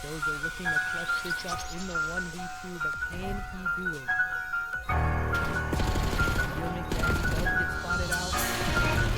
Dozo looking to clutch this up in the 1v2, but can he do it? Does get spotted out.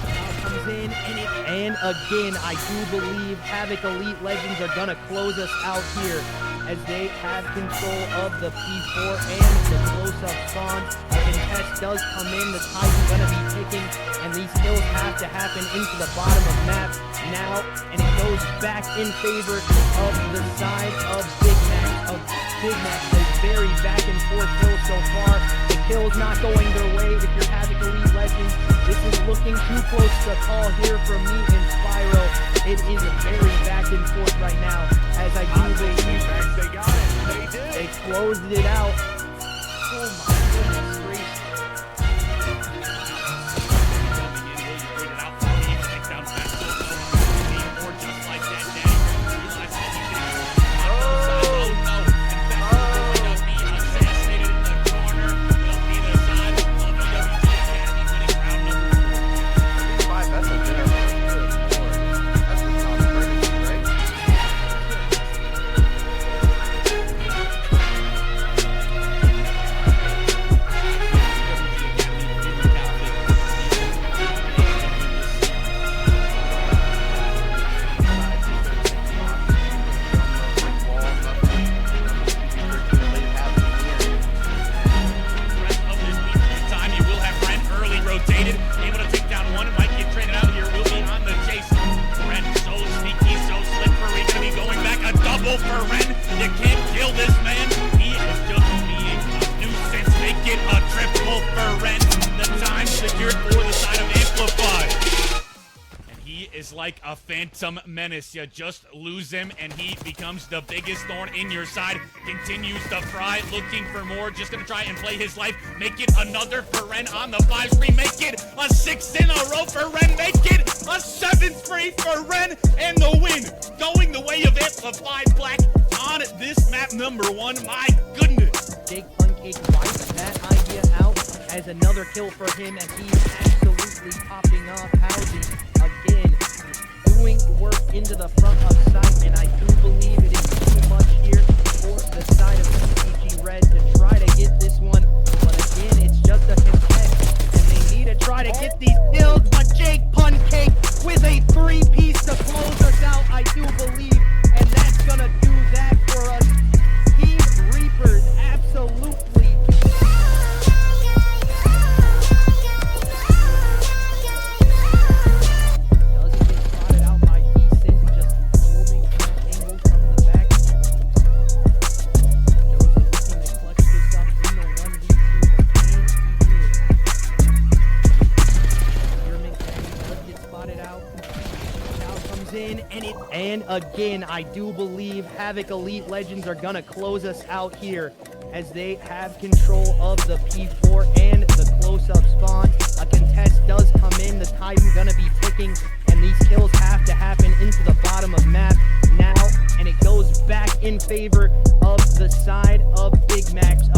Now comes in, and again, I do believe Havoc Elite Legends are gonna close us out here as they have control of the P4 and the close-up spawn. A contest does come in, the Titan's gonna be ticking, and these kills have to happen into the bottom of map now, and it goes back in favor of the side of Big Max. A very back and forth kill so far. The kill's not going their way. If you're Havoc Elite Legends, this is looking too close to call here from me and Spyro. It is very back and forth right now, as I do believe they got it. They did. They closed it out. Oh my goodness gracious. For Ren, you can't kill this man. He is just being a nuisance. Make it a triple for Ren. The time secured for the side of Amplify. And he is like a phantom menace. You just lose him and he becomes the biggest thorn in your side. Continues to fry, looking for more. Just gonna try and play his life. Make it another for Ren on the 5 screen. Make it a 6 in a row for Ren. Make it a 7th free for Ren. And the win going the way of Amplify Black on this map #1. My goodness. Jake Pancake wipes that idea out as another kill for him, and he's absolutely popping off housing again, doing work into the front of sight, and I do believe it is too much here for the side of PCG Red to try to get this one, but again, it's just a contest, and they need to try to get these kills, but Jake Pancake with a 3-piece to close us out, I do believe, and that's gonna do that for us. Team Reapers, absolutely. Doesn't get spotted out by Decent, just holding that angle from the back. Joe's looking to clutch this up in the 1v2, but can he do it? Spearmint does get spotted out. Comes in, and again, I do believe Havoc Elite Legends are gonna close us out here as they have control of the P4 and the close-up spawn. A contest does come in, the Titan's gonna be ticking, and these kills have to happen into the bottom of map now, and it goes back in favor of the side of Big Max.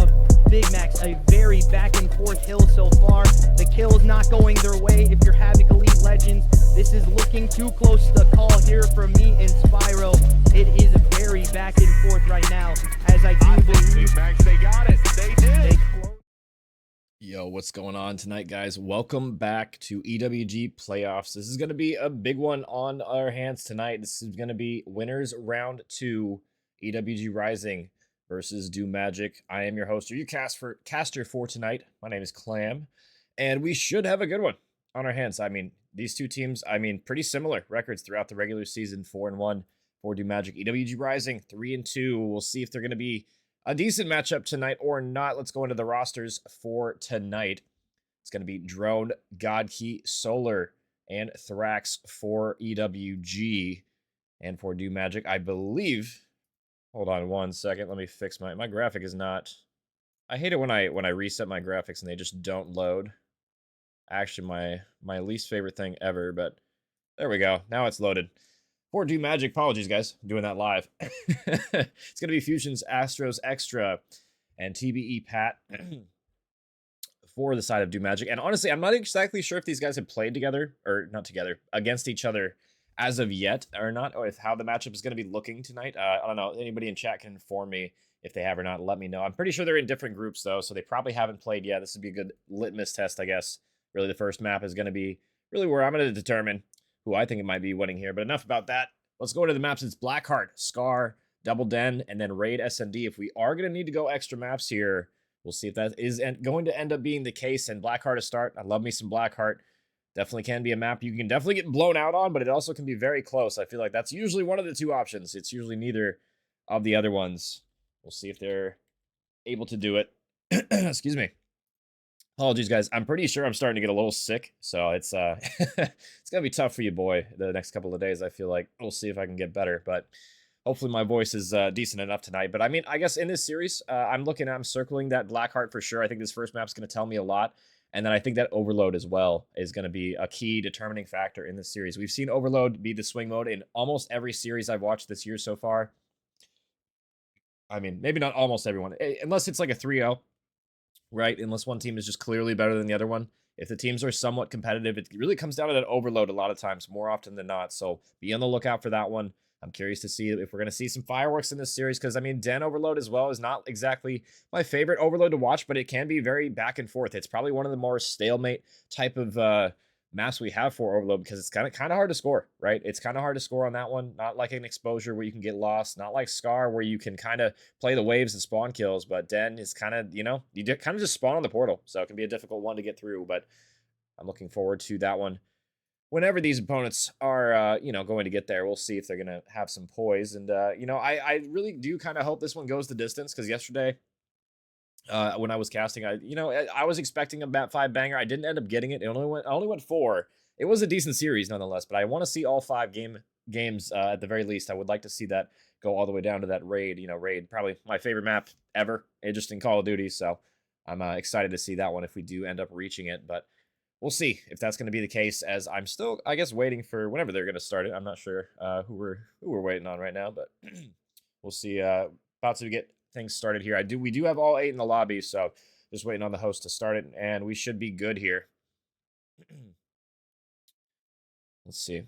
A very back and forth hill so far. The kill's not going their way. If you're Havoc Elite Legends, this is looking too close to the call here from me and Spyro. It is very back and forth right now, as I do believe They got it. They did. Yo, what's going on tonight, guys? Welcome back to EWG playoffs. This is going to be a big one on our hands tonight. This is going to be winners round 2, EWG Rising versus DUMAGIC. I am your host, or your caster for tonight. My name is Clam, and we should have a good one on our hands. I mean, these two teams, pretty similar records throughout the regular season. 4-1 for DUMAGIC. EWG Rising 3-2. We'll see if they're going to be a decent matchup tonight or not. Let's go into the rosters for tonight. It's going to be Drone, Godkey, Solar, and Thrax for EWG. And for DUMAGIC, I believe. Hold on one second. Let me fix my graphic is not. I hate it when I reset my graphics and they just don't load. Actually, my least favorite thing ever, but there we go. Now it's loaded. For DUMAGIC, apologies, guys. I'm doing that live. It's going to be Fusions, Astros, Extra, and TBE Pat for the side of DUMAGIC. And honestly, I'm not exactly sure if these guys have played together, or not together, against each other as of yet or not, or if how the matchup is going to be looking tonight. I don't know. Anybody in chat can inform me if they have or not. Let me know. I'm pretty sure they're in different groups, though, so they probably haven't played yet. This would be a good litmus test, I guess. Really, the first map is going to be really where I'm going to determine who I think it might be winning here. But enough about that. Let's go into the maps. It's Blackheart, Scar, Double Den, and then Raid SND. If we are going to need to go extra maps here, we'll see if that is going to end up being the case. And Blackheart to start. I love me some Blackheart. Definitely can be a map you can definitely get blown out on, but it also can be very close. I feel like that's usually one of the two options. It's usually neither of the other ones. We'll see if they're able to do it. Excuse me. Apologies, guys. I'm pretty sure I'm starting to get a little sick, so it's it's gonna be tough for you, boy, the next couple of days. I feel like we'll see if I can get better, but hopefully my voice is decent enough tonight. But I mean, I guess in this series, I'm circling that Blackheart for sure. I think this first map's gonna tell me a lot. And then I think that Overload as well is going to be a key determining factor in this series. We've seen Overload be the swing mode in almost every series I've watched this year so far. I mean, maybe not almost everyone, unless it's like a 3-0, right? Unless one team is just clearly better than the other one. If the teams are somewhat competitive, it really comes down to that Overload a lot of times, more often than not. So be on the lookout for that one. I'm curious to see if we're going to see some fireworks in this series, because, I mean, Den Overload as well is not exactly my favorite Overload to watch, but it can be very back and forth. It's probably one of the more stalemate type of maps we have for Overload, because it's kind of hard to score, right? It's kind of hard to score on that one. Not like an Exposure where you can get lost, not like Scar where you can kind of play the waves and spawn kills, but Den is kind of, you know, you kind of just spawn on the portal, so it can be a difficult one to get through, but I'm looking forward to that one. Whenever these opponents are, you know, going to get there, we'll see if they're going to have some poise. And, you know, I really do kind of hope this one goes the distance, because yesterday, when I was casting, I was expecting a Bat 5 banger. I didn't end up getting it. I only went 4. It was a decent series nonetheless, but I want to see all 5 games at the very least. I would like to see that go all the way down to that Raid. You know, Raid, probably my favorite map ever, just in Call of Duty. So I'm excited to see that one if we do end up reaching it. But we'll see if that's going to be the case, as I'm still, I guess, waiting for whenever they're going to start it. I'm not sure who we're waiting on right now, but we'll see. About to get things started here. We do have all 8 in the lobby, so just waiting on the host to start it, and we should be good here. Let's see.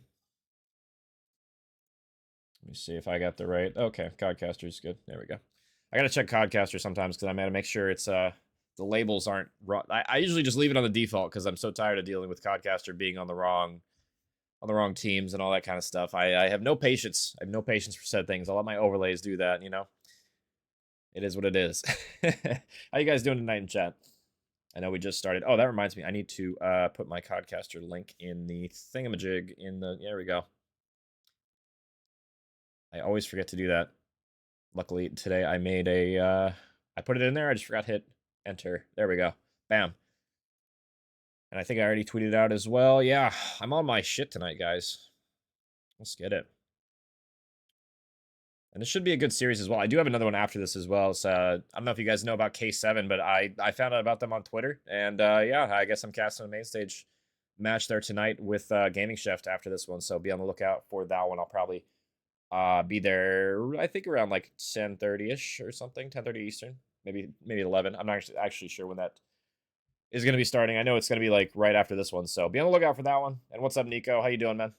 Let me see if I got the right. Okay, Codcaster's good. There we go. I got to check Codcaster sometimes, because I got to make sure it's the labels aren't wrong. I usually just leave it on the default, because I'm so tired of dealing with Codcaster being on the wrong teams and all that kind of stuff. I have no patience. I have no patience for said things. I'll let my overlays do that, you know? It is what it is. How you guys doing tonight in chat? I know we just started. Oh, that reminds me. I need to put my Codcaster link in the thingamajig in the... There we go. I always forget to do that. Luckily, today I made a... I put it in there. I just forgot to hit enter. There we go. Bam. And I think I already tweeted out as well. Yeah, I'm on my shit tonight, guys. Let's get it. And this should be a good series as well. I do have another one after this as well. So I don't know if you guys know about K7, but I found out about them on Twitter. And yeah, I guess I'm casting a main stage match there tonight with Gaming Chef after this one. So be on the lookout for that one. I'll probably be there, I think, around like 10:30-ish or something, 10:30 Eastern. Maybe 11. I'm not actually sure when that is going to be starting. I know it's going to be like right after this one. So be on the lookout for that one. And what's up, Nico? How you doing, man?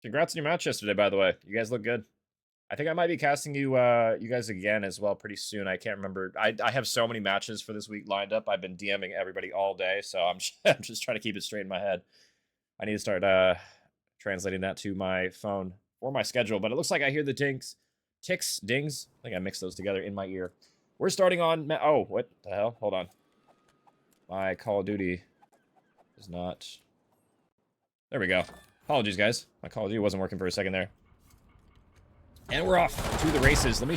Congrats on your match yesterday, by the way. You guys look good. I think I might be casting you guys again as well pretty soon. I can't remember. I have so many matches for this week lined up. I've been DMing everybody all day, so I'm just trying to keep it straight in my head. I need to start translating that to my phone for my schedule. But it looks like I hear the dings. I think I mixed those together in my ear. We're starting on... Oh, what the hell? Hold on. My Call of Duty is not... There we go. Apologies, guys. My Call of Duty wasn't working for a second there. And we're off to the races. Let me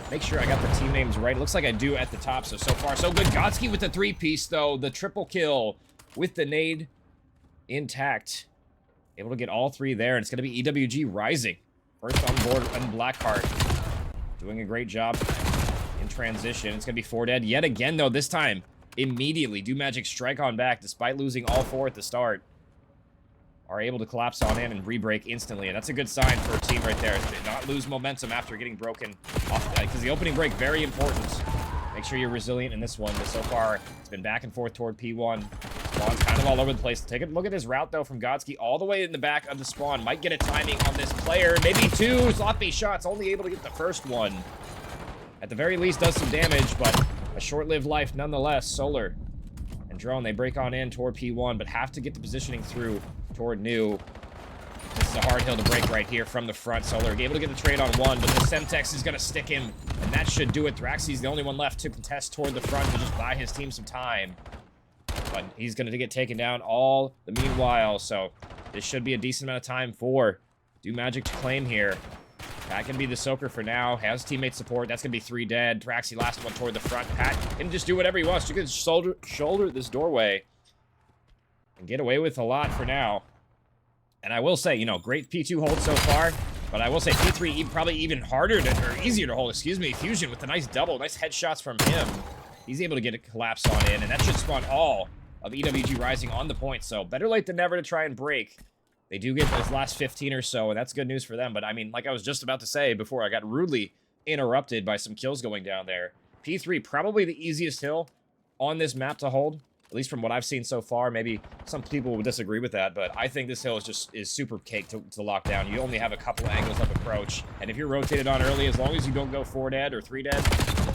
make sure I got the team names right. It looks like I do at the top, so far, so good. Godsky with the 3-piece, though. The triple kill with the nade intact. Able to get all 3 there, and it's going to be EWG Rising. First on board, and Blackheart doing a great job in transition. It's going to be 4 dead yet again, though. This time, immediately, DUMAGIC strike on back, despite losing all 4 at the start. Are able to collapse on in and re-break instantly, and that's a good sign for a team right there. Not lose momentum after getting broken off, because the opening break, very important. Make sure you're resilient in this one, but so far, it's been back and forth toward P1. Spawn's kind of all over the place. Take a look at this route, though, from Godski all the way in the back of the spawn. Might get a timing on this player. Maybe 2 sloppy shots, only able to get the first one. At the very least, does some damage, but a short-lived life nonetheless. Solar and Drone, they break on in toward P1, but have to get the positioning through toward New. This is a hard hill to break right here from the front. Solar able to get the trade on 1, but the Semtex is going to stick him, and that should do it. Thraxy's the only one left to contest toward the front to just buy his team some time. But he's going to get taken down all the meanwhile, so this should be a decent amount of time for DUMAGIC to claim here. Pat can be the soaker for now. Has teammate support. That's going to be 3 dead. Thraxy last one toward the front. Pat can just do whatever he wants. You can shoulder this doorway and get away with a lot for now. And I will say, you know, great P2 hold so far, but I will say P3 probably even harder to, or easier to hold, excuse me. Fusion with a nice double, nice headshots from him. He's able to get a collapse on in, and that should spawn all of EWG Rising on the point. So better late than never to try and break. They do get those last 15 or so, and that's good news for them. But I mean, like I was just about to say before I got rudely interrupted by some kills going down there. P3, probably the easiest hill on this map to hold. At least from what I've seen so far. Maybe some people would disagree with that, but I think this hill is super cake to lock down. You only have a couple angles of approach, and if you're rotated on early, as long as you don't go 4 dead or 3 dead,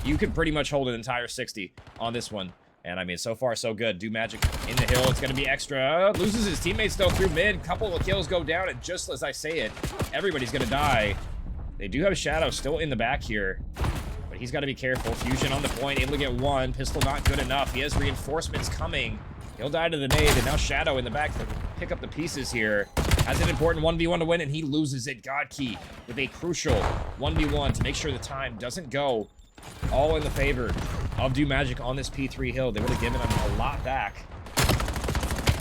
you can pretty much hold an entire 60 on this one. And I mean, so far so good. DUMAGIC in the hill. It's going to be extra. Loses his teammates though through mid. Couple of kills go down, and just as I say it, everybody's going to die. They do have Shadow still in the back here. He's got to be careful. Fusion on the point, able to get 1. Pistol not good enough. He has reinforcements coming. He'll die to the nade, and now Shadow in the back to pick up the pieces here. Has an important 1v1 to win, and he loses it. Godkey with a crucial 1v1 to make sure the time doesn't go all in the favor of DUMAGIC on this P3 hill. They would have given him a lot back.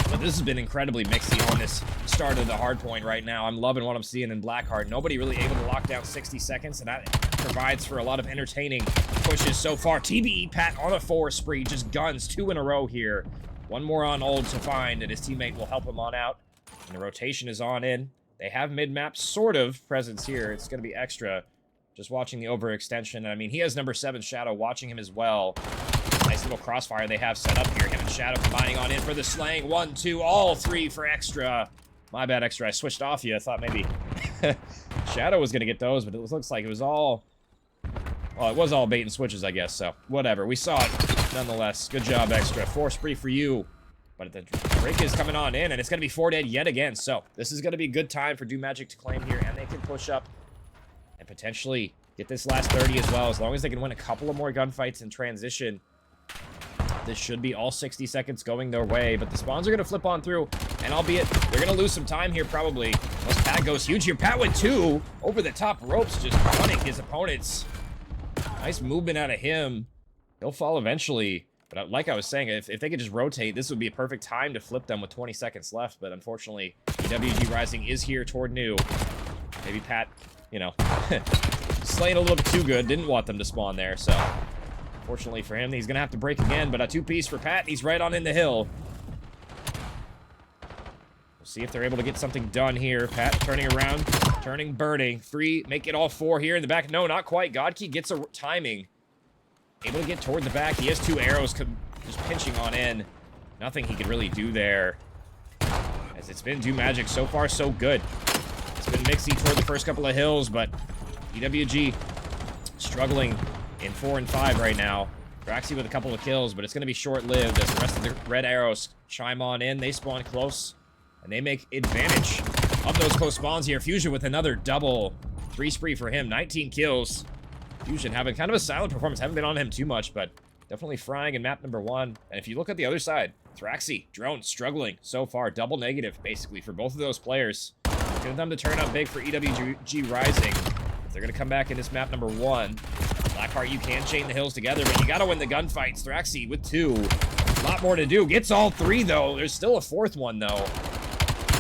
But this has been incredibly mixy on this start of the hard point right now. I'm loving what I'm seeing in Blackheart. Nobody really able to lock down 60 seconds, and that provides for a lot of entertaining pushes so far. TBE Pat on a 4 spree, just guns 2 in a row here. 1 more on old to find, and his teammate will help him on out. And the rotation is on in. They have mid-map sort of presence here. It's going to be extra. Just watching the overextension. I mean, he has number 7 Shadow watching him as well. Nice little crossfire they have set up here. Him and Shadow combining on in for the slaying. 1, 2, all 3 for extra. My bad, extra. I switched off you. I thought maybe Shadow was going to get those, but it looks like it was all... Well, it was all bait and switches, I guess, so whatever. We saw it nonetheless. Good job, extra. 4 spree for you. But the break is coming on in, and it's going to be 4 dead yet again. So this is going to be a good time for DUMAGIC to claim here, and they can push up and potentially get this last 30 as well. As long as they can win a couple of more gunfights in transition, this should be all 60 seconds going their way. But the spawns are going to flip on through, and albeit they're going to lose some time here probably. Unless Pat goes huge here. Pat with 2 over the top ropes, just running his opponents. Nice movement out of him. He'll fall eventually. But like I was saying, if they could just rotate, this would be a perfect time to flip them with 20 seconds left. But unfortunately, EWG Rising is here toward New. Maybe Pat, you know, slaying a little bit too good. Didn't want them to spawn there, so... Fortunately for him, he's going to have to break again, but a 2-piece for Pat. He's right on in the hill. We'll see if they're able to get something done here. Pat turning around, turning, burning. 3, make it all 4 here in the back. No, not quite. Godkey gets a timing. Able to get toward the back. He has 2 arrows just pinching on in. Nothing he could really do there. As it's been DUMAGIC so far, so good. It's been mixy toward the first couple of hills, but EWG struggling in 4 and 5 right now. Thraxy with a couple of kills, but it's going to be short-lived as the rest of the red arrows chime on in. They spawn close, and they make advantage of those close spawns here. Fusion with another double 3 spree for him. 19 kills. Fusion having kind of a silent performance. Haven't been on him too much, but definitely frying in map number 1. And if you look at the other side, Thraxy, Drone, struggling so far. Double negative, basically, for both of those players. Looking at them to turn up big for EWG Rising. If they're going to come back in this map number 1. Blackheart, you can chain the hills together, but you got to win the gunfights. Thraxy with 2. A lot more to do. Gets all 3, though. There's still a 4th one, though.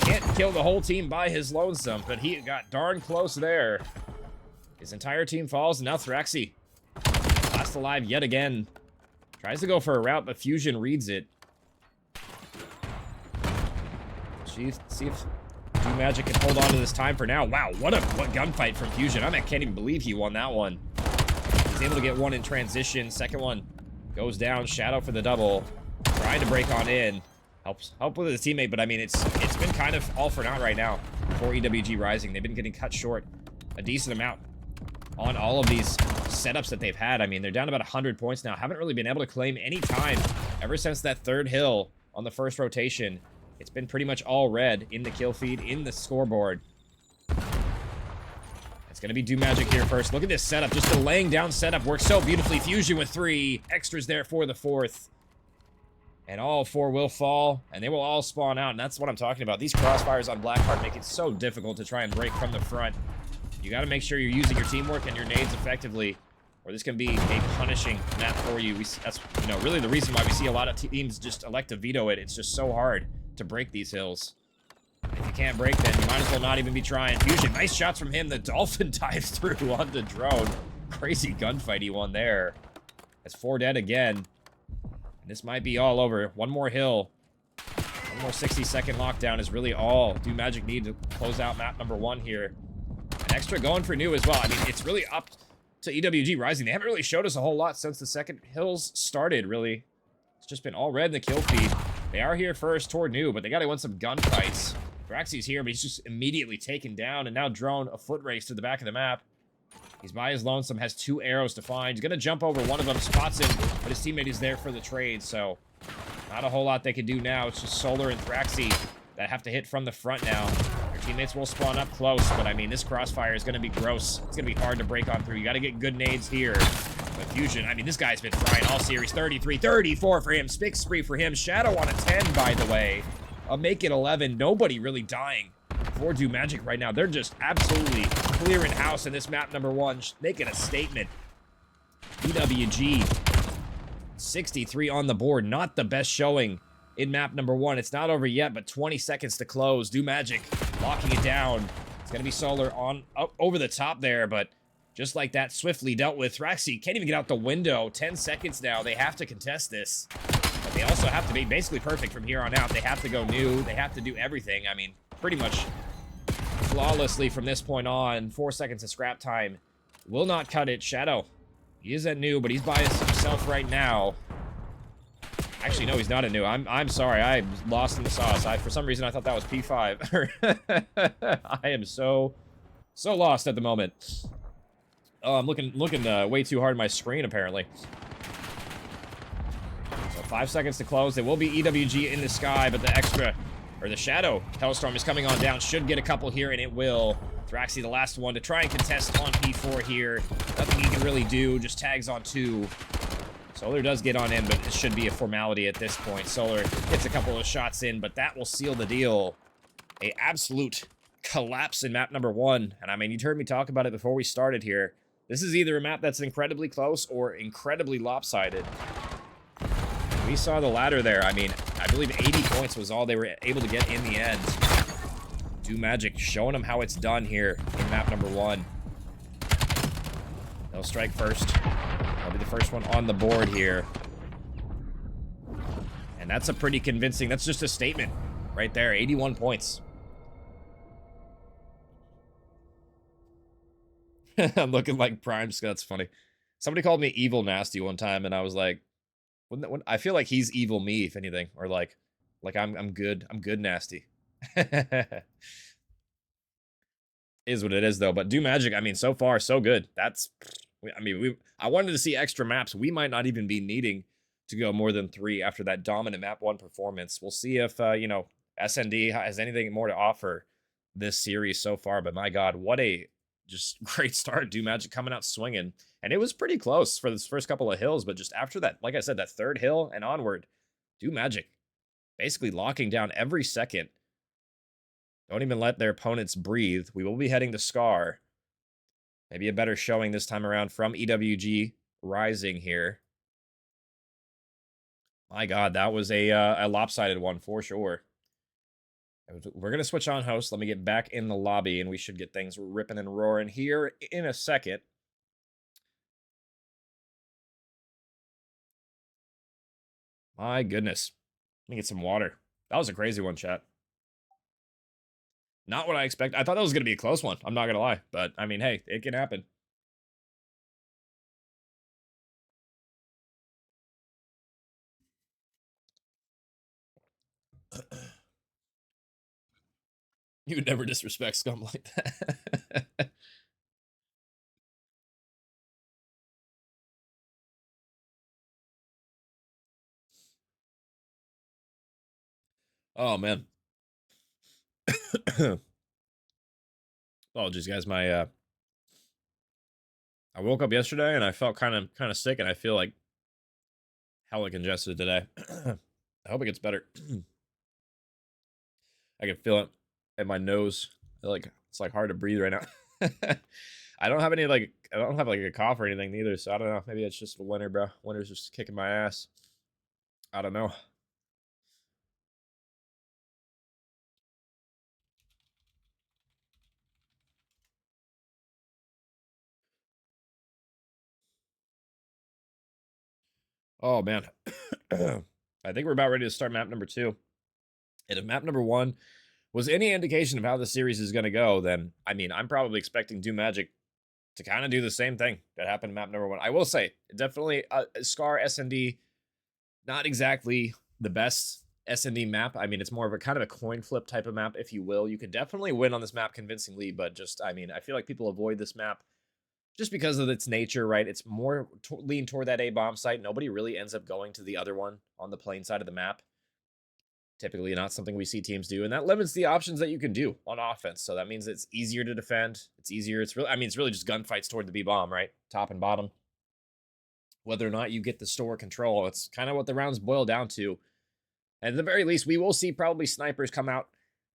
Can't kill the whole team by his lonesome, but he got darn close there. His entire team falls, and now Thraxy, last alive yet again. Tries to go for a route, but Fusion reads it. See if DUMAGIC can hold on to this time for now. Wow, what gunfight from Fusion. I can't even believe he won that one. He's able to get 1 in transition. Second one goes down. Shadow for the double. Trying to break on in. help with his teammate, but I mean, it's been kind of all for naught right now for EWG Rising. They've been getting cut short a decent amount on all of these setups that they've had. I mean, they're down about 100 points now. Haven't really been able to claim any time ever since that third hill on the first rotation. It's been pretty much all red in the kill feed, in the scoreboard. It's going to be DUMAGIC here first. Look at this setup. Just the laying down setup works so beautifully. Fusion with 3. Extras there for the 4th. And all 4 will fall, and they will all spawn out, and that's what I'm talking about. These crossfires on Blackheart make it so difficult to try and break from the front. You got to make sure you're using your teamwork and your nades effectively, or this can be a punishing map for you. That's, you know, really the reason why we see a lot of teams just elect to veto it. It's just so hard to break these hills. If you can't break, then you might as well not even be trying. Fusion, nice shots from him. The Dolphin dives through on the drone. Crazy gunfight he won there. That's 4 dead again. And this might be all over. One more hill. One more 60-second lockdown is really all DUMAGIC need to close out map number 1 here. An extra going for new as well. I mean, it's really up to EWG Rising. They haven't really showed us a whole lot since the second hills started, really. It's just been all red in the kill feed. They are here first toward new, but they got to win some gunfights. Braxy's here, but he's just immediately taken down, and now drone a foot race to the back of the map. He's by his lonesome, has 2 arrows to find. He's going to jump over one of them, spots him, but his teammate is there for the trade, so not a whole lot they can do now. It's just Solar and Thraxy that have to hit from the front now. Their teammates will spawn up close, but I mean, this crossfire is going to be gross. It's going to be hard to break on through. You got to get good nades here. But Fusion, I mean, this guy's been frying all series. 33, 34 for him. Spick spree for him. Shadow on a 10, by the way. Make it 11. Nobody really dying for DUMAGIC right now. They're just absolutely clearing house in this map number 1, making a statement. EWG 63 on the board. Not the best showing in map number 1. It's not over yet, but 20 seconds to close. DUMAGIC locking it down. It's going to be Solar on over the top there, but just like that, swiftly dealt with. Thraxy can't even get out the window. 10 seconds now. They have to contest this. But they also have to be basically perfect from here on out. They have to go new. They have to do everything. I mean, pretty much flawlessly from this point on. 4 seconds of scrap time. Will not cut it. Shadow. He is at new, but he's by himself right now. Actually, no, he's not at new. I'm sorry. I'm lost in the sauce. For some reason, I thought that was P5. I am so lost at the moment. Oh, I'm looking way too hard at my screen, apparently. So 5 seconds to close. There will be EWG in the sky, but the Shadow Hellstorm is coming on down. Should get a couple here, and it will. Thraxy, the last one to try and contest on P4 here. Nothing he can really do. Just tags on 2. Solar does get on in, but it should be a formality at this point. Solar gets a couple of shots in, but that will seal the deal. A absolute collapse in map number 1. And I mean, you heard me talk about it before we started here. This is either a map that's incredibly close or incredibly lopsided. We saw the latter there. I mean, I believe 80 points was all they were able to get in the end. DUMAGIC showing them how it's done here in map number 1. They'll strike first. They'll be the first one on the board here. And that's a pretty convincing, that's just a statement right there. 81 points. I'm looking like Prime. That's funny. Somebody called me evil nasty one time, and I was like, I feel like he's evil me, if anything, or like I'm good nasty. Is what it is, though. But DUMAGIC, I mean, so far so good. I wanted to see extra maps. We might not even be needing to go more than 3 after that dominant map 1 performance. We'll see if you know, SND has anything more to offer this series so far. But my God, what a just great start. DUMAGIC coming out swinging. And it was pretty close for this first couple of hills, but just after that, like I said, that third hill and onward, DUMAGIC basically locking down every second. Don't even let their opponents breathe. We will be heading to Scar. Maybe a better showing this time around from EWG Rising here. My God, that was a lopsided one for sure. We're going to switch on host. Let me get back in the lobby, and we should get things ripping and roaring here in a second. My goodness. Let me get some water. That was a crazy one, chat. Not what I expect. I thought that was going to be a close one. I'm not going to lie. But, I mean, hey, it can happen. You would never disrespect scum like that. Oh man. Apologies, guys. I woke up yesterday and I felt kind of sick, and I feel like hella congested today. I hope it gets better. I can feel it in my nose. Like it's like hard to breathe right now. I don't have a cough or anything either, so I don't know. Maybe it's just the winter, bro. Winter's just kicking my ass. I don't know. Oh man. I think we're about ready to start map number 2. And if map number 1 was any indication of how the series is going to go, then I mean, I'm probably expecting DUMAGIC to kind of do the same thing that happened in map number 1. I will say, definitely Scar SND, not exactly the best SND map. I mean, it's more of a kind of a coin flip type of map, if you will. You could definitely win on this map convincingly, but just, I mean, I feel like people avoid this map just because of its nature, right? It's more lean toward that A bomb site. Nobody really ends up going to the other one on the plain side of the map. Typically not something we see teams do, and that limits the options that you can do on offense. So that means it's easier to defend. It's easier. It's really, I mean, it's really just gunfights toward the B bomb, right? Top and bottom. Whether or not you get the store control, it's kind of what the rounds boil down to. And at the very least, we will see probably snipers come out.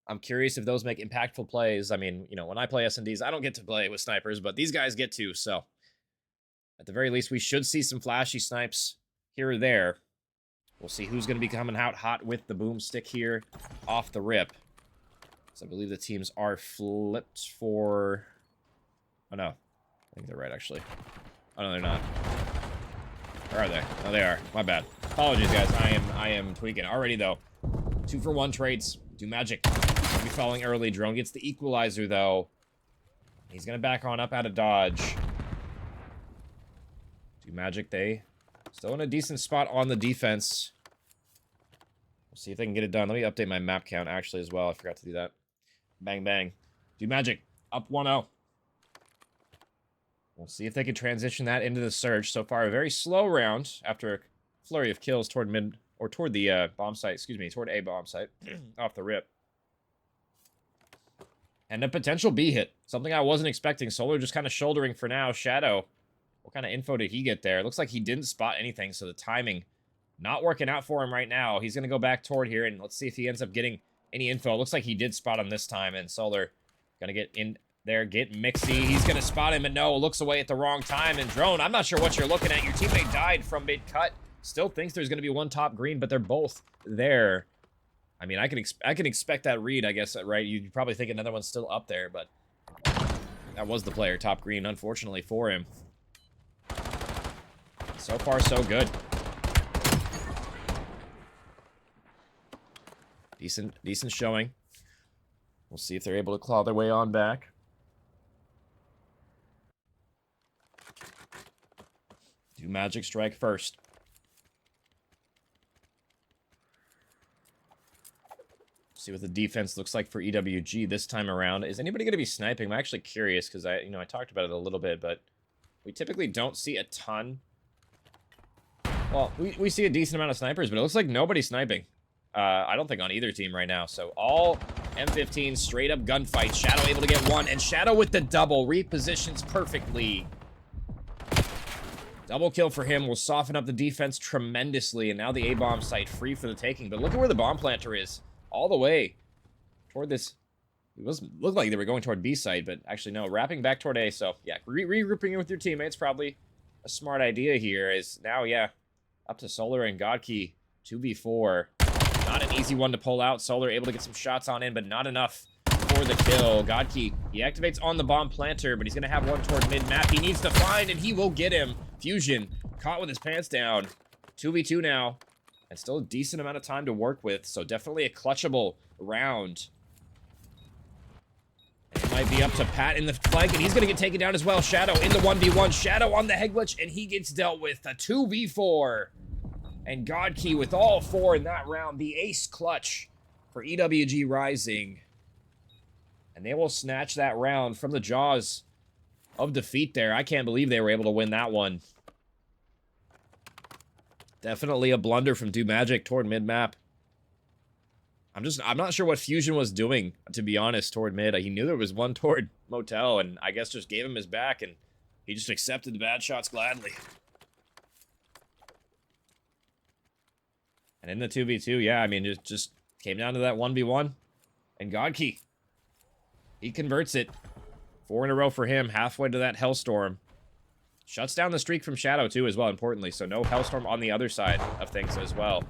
I'm curious if those make impactful plays. I mean, you know, when I play S&Ds, I don't get to play with snipers, but these guys get to. So at the very least, we should see some flashy snipes here or there. We'll see who's going to be coming out hot with the boomstick here off the rip. So I believe the teams are flipped for... Oh, no. I think they're right, actually. Oh, no, they're not. Where are they? Oh, they are. My bad. Apologies, guys. I am tweaking. Already, though. 2-for-1 trades. DUMAGIC. Gonna be falling early. Drone gets the equalizer, though. He's going to back on up out of dodge. DUMAGIC, they... still in a decent spot on the defense. We'll see if they can get it done. Let me update my map count, actually, as well. I forgot to do that. Bang, bang. DUMAGIC, up 1-0. We'll see if they can transition that into the surge. So far, a very slow round after a flurry of kills toward mid... or toward the bomb site, excuse me, toward A bomb site. Off the rip. And a potential B hit. Something I wasn't expecting. Solar just kind of shouldering for now. Shadow. What kind of info did he get there? It looks like he didn't spot anything, so the timing not working out for him right now. He's going to go back toward here, and let's see if he ends up getting any info. It looks like he did spot him this time, and Solar going to get in there, get Mixy. He's going to spot him, and no, looks away at the wrong time. And Drone, I'm not sure what you're looking at. Your teammate died from mid-cut. Still thinks there's going to be one top green, but they're both there. I mean, I can expect that read, I guess, right? You'd probably think another one's still up there, but that was the player, top green, unfortunately for him. So far, so good. Decent showing. We'll see if they're able to claw their way on back. DUMAGIC strike first. See what the defense looks like for EWG this time around. Is anybody going to be sniping? I'm actually curious because I talked about it a little bit, but we typically don't see a ton. Well, we see a decent amount of snipers, but it looks like nobody's sniping. I don't think on either team right now. So all M15 straight up gunfight. Shadow able to get one, and Shadow with the double repositions perfectly. Double kill for him will soften up the defense tremendously, and now the A-bomb site free for the taking. But look at where the bomb planter is. All the way toward this. It looked like they were going toward B site, but actually no, wrapping back toward A. So yeah, regrouping with your teammates probably a smart idea here. Is now, yeah, up to Solar and Godkey. 2v4. Not an easy one to pull out. Solar able to get some shots on in, but not enough for the kill. Godkey, he activates on the bomb planter, but he's going to have one toward mid-map. He needs to find, and he will get him. Fusion, caught with his pants down. 2v2 now, and still a decent amount of time to work with, so definitely a clutchable round. And it might be up to Pat in the flank, and he's going to get taken down as well. Shadow in the 1v1. Shadow on the head glitch, and he gets dealt with. A 2v4. And Godkey with all 4 in that round. The ace clutch for EWG Rising. And they will snatch that round from the jaws of defeat there. I can't believe they were able to win that one. Definitely a blunder from DUMAGIC toward mid-map. I'm not sure what Fusion was doing, to be honest, toward mid. He knew there was one toward Motel, and I guess just gave him his back, and he just accepted the bad shots gladly. And in the 2v2, yeah, I mean, it just came down to that 1v1. And Godkey, he converts it. 4 in a row for him, halfway to that Hellstorm. Shuts down the streak from Shadow, too, as well, importantly. So no Hellstorm on the other side of things as well.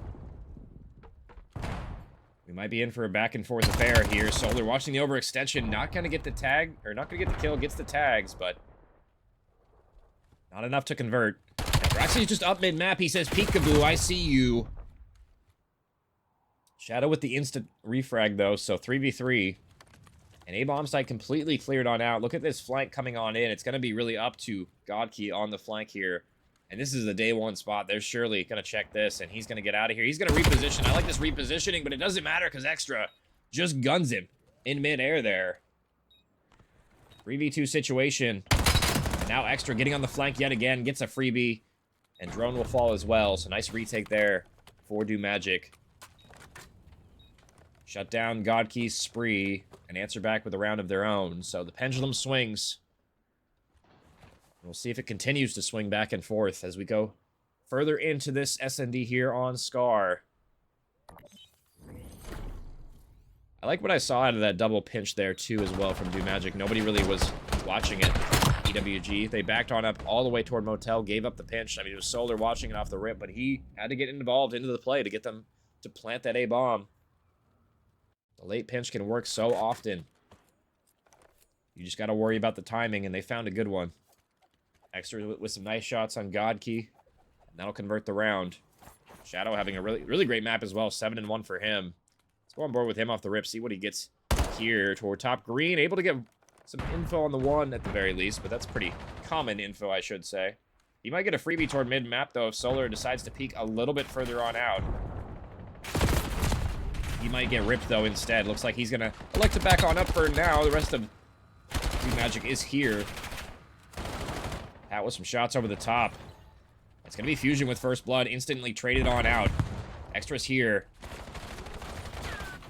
We might be in for a back-and-forth affair here. Solar watching the overextension. Not going to get the tag, or not going to get the kill. Gets the tags, but not enough to convert. And Braxy's just up mid-map. He says, peekaboo, I see you. Shadow with the instant refrag, though, so 3v3. And A-bomb site completely cleared on out. Look at this flank coming on in. It's going to be really up to Godkey on the flank here. And this is the day one spot. They're surely going to check this, and he's going to get out of here. He's going to reposition. I like this repositioning, but it doesn't matter because Extra just guns him in midair there. 3v2 situation. And now Extra getting on the flank yet again. Gets a freebie. And Drone will fall as well. So nice retake there for DUMAGIC. Shut down Godkey's spree and answer back with a round of their own. So the pendulum swings. We'll see if it continues to swing back and forth as we go further into this SND here on Scar. I like what I saw out of that double pinch there, too, as well, from DUMAGIC. Nobody really was watching it. EWG. They backed on up all the way toward Motel, gave up the pinch. I mean, it was Solar watching it off the rip, but he had to get involved into the play to get them to plant that A-bomb. The late pinch can work so often. You just got to worry about the timing, and they found a good one. Extra with some nice shots on Godkey. And that'll convert the round. Shadow having a really great map as well. 7-1 for him. Let's go on board with him off the rip. See what he gets here toward top green. Able to get some info on the one at the very least, but that's pretty common info, I should say. He might get a freebie toward mid-map, though, if Solar decides to peek a little bit further on out. He might get ripped, though, instead. Looks like he's going to elect to back on up for now. The rest of DUMAGIC is here. Pat with some shots over the top. It's going to be Fusion with first blood. Instantly traded on out. Extra's here.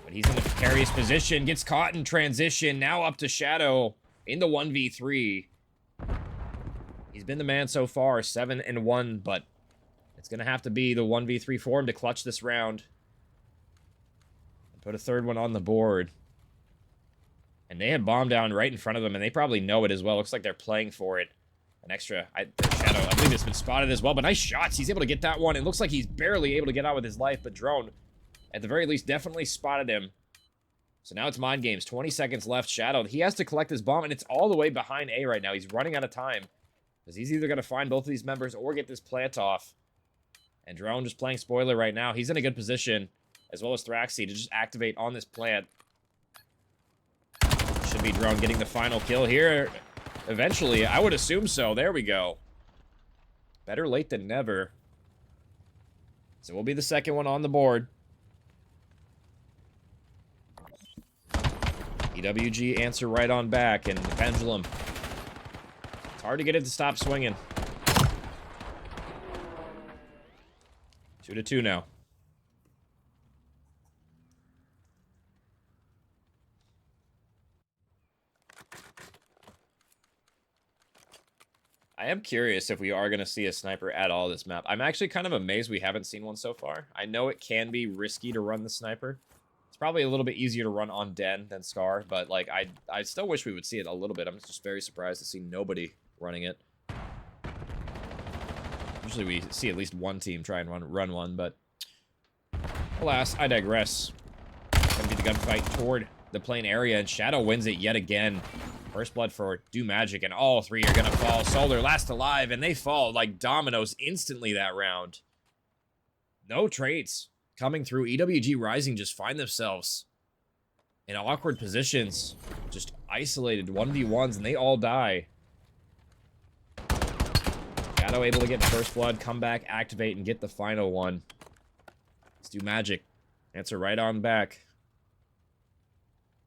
But he's in the precarious position. Gets caught in transition. Now up to Shadow in the 1v3. He's been the man so far. 7-1, but it's going to have to be the 1v3 for him to clutch this round. Put a third one on the board. And they had bomb down right in front of them, and they probably know it as well. Looks like they're playing for it. An extra Shadow, I believe it's been spotted as well, but nice shots. He's able to get that one. It looks like he's barely able to get out with his life, but Drone, at the very least, definitely spotted him. So now it's mind games. 20 seconds left. Shadow, he has to collect his bomb, and it's all the way behind A right now. He's running out of time. Because he's either going to find both of these members or get this plant off. And Drone just playing spoiler right now. He's in a good position, as well as Thraxy, to just activate on this plant. Should be Drone getting the final kill here. Eventually, I would assume so. There we go. Better late than never. So we'll be the second one on the board. EWG answer right on back, and the pendulum. It's hard to get it to stop swinging. 2-2 now. I am curious if we are going to see a sniper at all this map. I'm actually kind of amazed we haven't seen one so far. I know it can be risky to run the sniper. It's probably a little bit easier to run on Den than Scar, but like I still wish we would see it a little bit. I'm just very surprised to see nobody running it. Usually we see at least one team try and run one, but alas, I digress. Gonna be the gunfight toward the plane area, and Shadow wins it yet again. First blood for DUMAGIC, and all three are gonna fall. Solar last alive, and they fall like dominoes instantly that round. No trades coming through. EWG Rising just find themselves in awkward positions, just isolated 1v1s, and they all die. Shadow able to get first blood, come back, activate, and get the final one. Let's do magic. Answer right on back.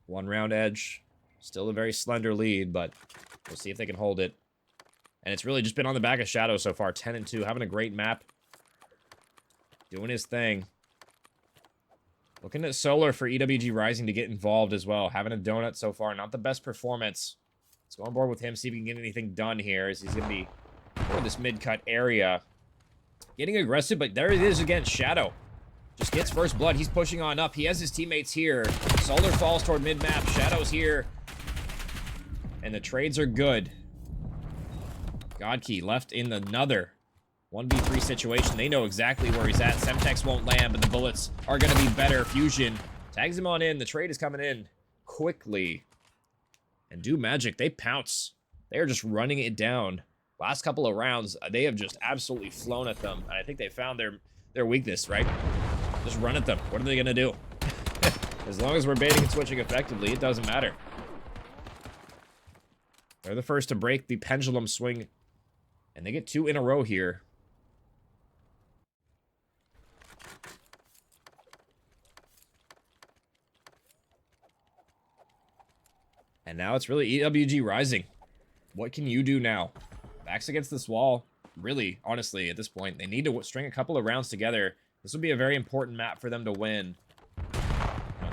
One round edge. Still a very slender lead, but we'll see if they can hold it. And it's really just been on the back of Shadow so far. 10-2, having a great map. Doing his thing. Looking at Solar for EWG Rising to get involved as well. Having a donut so far. Not the best performance. Let's go on board with him, see if we can get anything done here, as he's going to be in this mid-cut area. Getting aggressive, but there it is again. Shadow just gets first blood. He's pushing on up. He has his teammates here. Solar falls toward mid-map. Shadow's here. And the trades are good. Godkey left in another 1v3 situation. They know exactly where he's at. Semtex won't land, but the bullets are going to be better. Fusion tags him on in. The trade is coming in quickly. And DUMAGIC, they pounce. They are just running it down. Last couple of rounds, they have just absolutely flown at them. And I think they found their weakness, right? Just run at them. What are they going to do? As long as we're baiting and switching effectively, it doesn't matter. They're the first to break the pendulum swing. And they get 2 in a row here. And now it's really EWG Rising. What can you do now? Backs against this wall. Really, honestly, at this point, they need to string a couple of rounds together. This would be a very important map for them to win.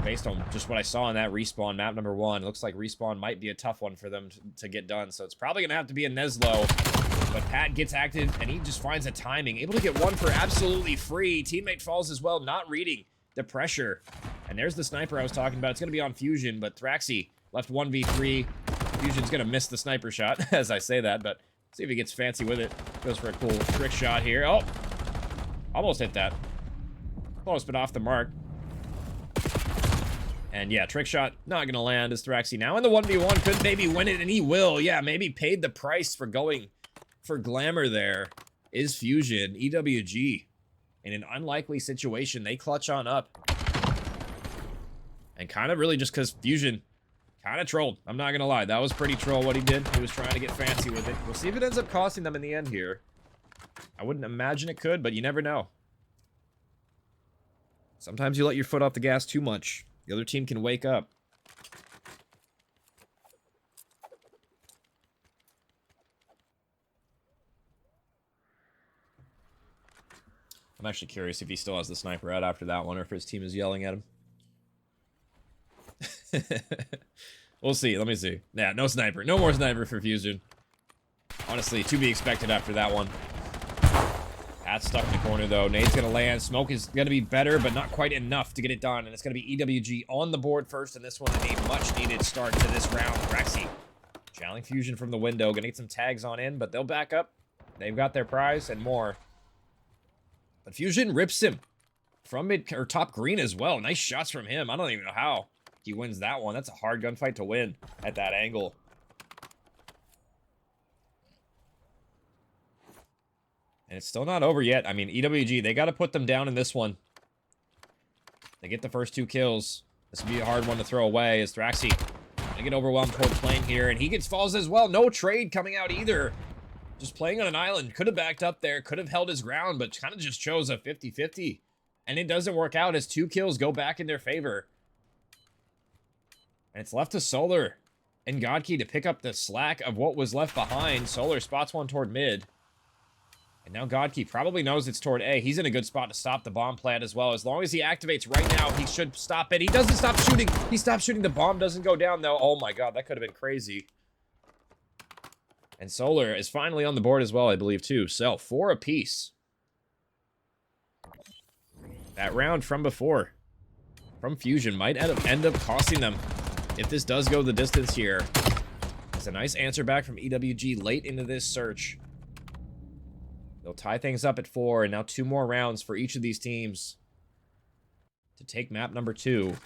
Based on just what I saw in that respawn, map number 1, it looks like respawn might be a tough one for them to get done. So it's probably going to have to be a Neslo. But Pat gets active, and he just finds a timing. Able to get one for absolutely free. Teammate falls as well, not reading the pressure. And there's the sniper I was talking about. It's going to be on Fusion, but Thraxy left 1v3. Fusion's going to miss the sniper shot, as I say that, but see if he gets fancy with it. Goes for a cool trick shot here. Oh! Almost hit that. Close, but off the mark. And yeah, trick shot not going to land as Thraxy now in the 1v1. Could maybe win it, and he will. Yeah, maybe paid the price for going for glamour there. Is Fusion. EWG. In an unlikely situation, they clutch on up. And kind of really just because Fusion kind of trolled. I'm not going to lie. That was pretty troll what he did. He was trying to get fancy with it. We'll see if it ends up costing them in the end here. I wouldn't imagine it could, but you never know. Sometimes you let your foot off the gas too much. The other team can wake up. I'm actually curious if he still has the sniper out after that one, or if his team is yelling at him. We'll see. Let me see. Yeah, no sniper. No more sniper for Fusion. Honestly, to be expected after that one. Pat's stuck in the corner, though. Nade's going to land. Smoke is going to be better, but not quite enough to get it done. And it's going to be EWG on the board first, and this one a much-needed start to this round. Thraxy challenging Fusion from the window. Going to get some tags on in, but they'll back up. They've got their prize and more. But Fusion rips him from mid or top green as well. Nice shots from him. I don't even know how he wins that one. That's a hard gunfight to win at that angle. And it's still not over yet. I mean, EWG, they got to put them down in this one. They get the first 2 kills. This would be a hard one to throw away as Thraxy gonna get overwhelmed toward plane here. And he gets falls as well. No trade coming out either. Just playing on an island. Could have backed up there. Could have held his ground, but kind of just chose a 50-50. And it doesn't work out as 2 kills go back in their favor. And it's left to Solar and Godkey to pick up the slack of what was left behind. Solar spots one toward mid. And now Godkey probably knows it's toward A. He's in a good spot to stop the bomb plant as well. As long as he activates right now, he should stop it. He doesn't stop shooting. He stops shooting. The bomb doesn't go down, though. Oh, my God. That could have been crazy. And Solar is finally on the board as well, I believe, too. So, 4 apiece. That round from before, from Fusion, might end up costing them if this does go the distance here. It's a nice answer back from EWG late into this search. They'll tie things up at 4, and now 2 more rounds for each of these teams to take map number 2. We'll